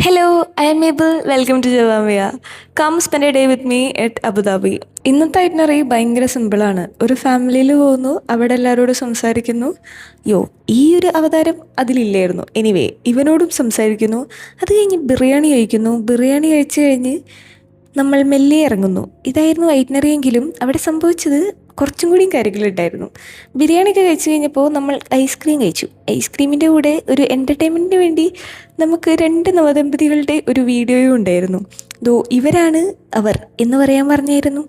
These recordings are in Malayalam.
Hello, I am Abel. Welcome to ജവാമിയ. Come spend a day with me at Abu Dhabi. ഇന്നത്തെ ഐറ്റിനറി ഭയങ്കര സിമ്പിളാണ്. ഒരു ഫാമിലിയിൽ പോകുന്നു, അവിടെ എല്ലാവരോടും സംസാരിക്കുന്നു. ഈ ഒരു അവതാരം അതിലില്ലായിരുന്നു. എനിവേ, ഇവനോടും സംസാരിക്കുന്നു. അത് കഴിഞ്ഞ് ബിറിയാണി കഴിക്കുന്നു. ബിറിയാണി കഴിച്ച് കഴിഞ്ഞ് നമ്മൾ മെല്ലെ ഇറങ്ങുന്നു. ഇതായിരുന്നു ഐറ്റിനറി എങ്കിലും അവിടെ സംഭവിച്ചത് കുറച്ചും കൂടിയും കാര്യങ്ങളുണ്ടായിരുന്നു. ബിരിയാണിയൊക്കെ കഴിച്ച് കഴിഞ്ഞപ്പോൾ നമ്മൾ ഐസ്ക്രീം കഴിച്ചു. ഐസ്ക്രീമിൻ്റെ കൂടെ ഒരു എൻ്റർടൈൻമെൻറ്റിന് വേണ്ടി നമുക്ക് രണ്ട് നവദമ്പതികളുടെ ഒരു വീഡിയോയും ഉണ്ടായിരുന്നു. ഇവരാണ് അവർ എന്ന് പറയാൻ പറഞ്ഞായിരുന്നു.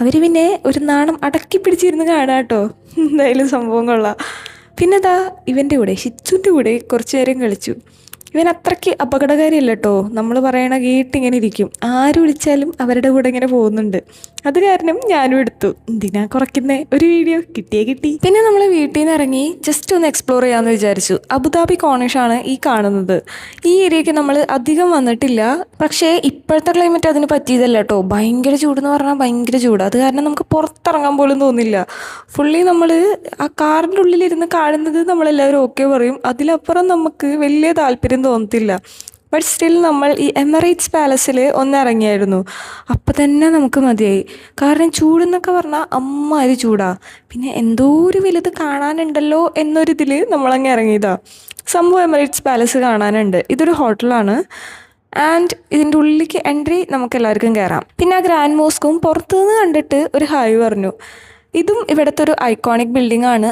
അവർ പിന്നെ ഒരു നാണം അടക്കി പിടിച്ചിരുന്ന് കാണാം കേട്ടോ. എന്തായാലും സംഭവം കൊള്ളാം. പിന്നെ ഇവൻ്റെ കൂടെ ഷിച്ചുവിൻ്റെ കൂടെ കുറച്ച് നേരം കളിച്ചു. ഇവൻ അത്രയ്ക്ക് അപകടകാരിയല്ല കേട്ടോ. നമ്മൾ പറയണ കേട്ടിങ്ങനെ ഇരിക്കും. ആര് വിളിച്ചാലും അവരുടെ കൂടെ ഇങ്ങനെ പോകുന്നുണ്ട്. അത് കാരണം ഞാനും എടുത്തു. എന്തിനാ കുറയ്ക്കുന്നേ, ഒരു വീഡിയോ കിട്ടി. പിന്നെ നമ്മൾ വീട്ടിൽ നിന്ന് ഇറങ്ങി ജസ്റ്റ് ഒന്ന് എക്സ്പ്ലോർ ചെയ്യാമെന്ന് വിചാരിച്ചു. അബുദാബി കോർണിഷാണ് ഈ കാണുന്നത്. ഈ ഏരിയയ്ക്ക് നമ്മൾ അധികം വന്നിട്ടില്ല. പക്ഷേ ഇപ്പോഴത്തെ ക്ലൈമറ്റ് അതിന് പറ്റിയതല്ല കേട്ടോ. ഭയങ്കര ചൂടെന്ന് പറഞ്ഞാൽ ഭയങ്കര ചൂട്. അത് കാരണം നമുക്ക് പുറത്തിറങ്ങാൻ പോലും തോന്നില്ല. ഫുള്ളി നമ്മൾ ആ കാറിൻ്റെ ഉള്ളിലിരുന്ന് കാണുന്നത് നമ്മളെല്ലാവരും ഓക്കെ പറയും. അതിലപ്പുറം നമുക്ക് വലിയ താല്പര്യം തോന്നത്തില്ല. ബട്ട് സ്റ്റിൽ നമ്മൾ ഈ എമിറേറ്റ്സ് പാലസിൽ ഒന്നിറങ്ങിയായിരുന്നു. അപ്പം തന്നെ നമുക്ക് മതിയായി. കാരണം ചൂടെന്നൊക്കെ പറഞ്ഞാൽ അമ്മാതിരി ചൂടാ. പിന്നെ എന്തോ ഒരു വലുത് കാണാനുണ്ടല്ലോ എന്നൊരിതിൽ നമ്മളങ്ങ് ഇറങ്ങിയതാ. സംഭവം എമിറേറ്റ്സ് പാലസ് കാണാനുണ്ട്. ഇതൊരു ഹോട്ടലാണ്. ആൻഡ് ഇതിൻ്റെ ഉള്ളിലേക്ക് എൻട്രി നമുക്ക് എല്ലാവർക്കും കയറാം. പിന്നെ ആ ഗ്രാൻഡ് മോസ്കും പുറത്തുനിന്ന് കണ്ടിട്ട് ഒരു ഹായ് പറഞ്ഞു. ഇതും ഇവിടുത്തെ ഒരു ഐക്കോണിക് ബിൽഡിംഗ് ആണ്.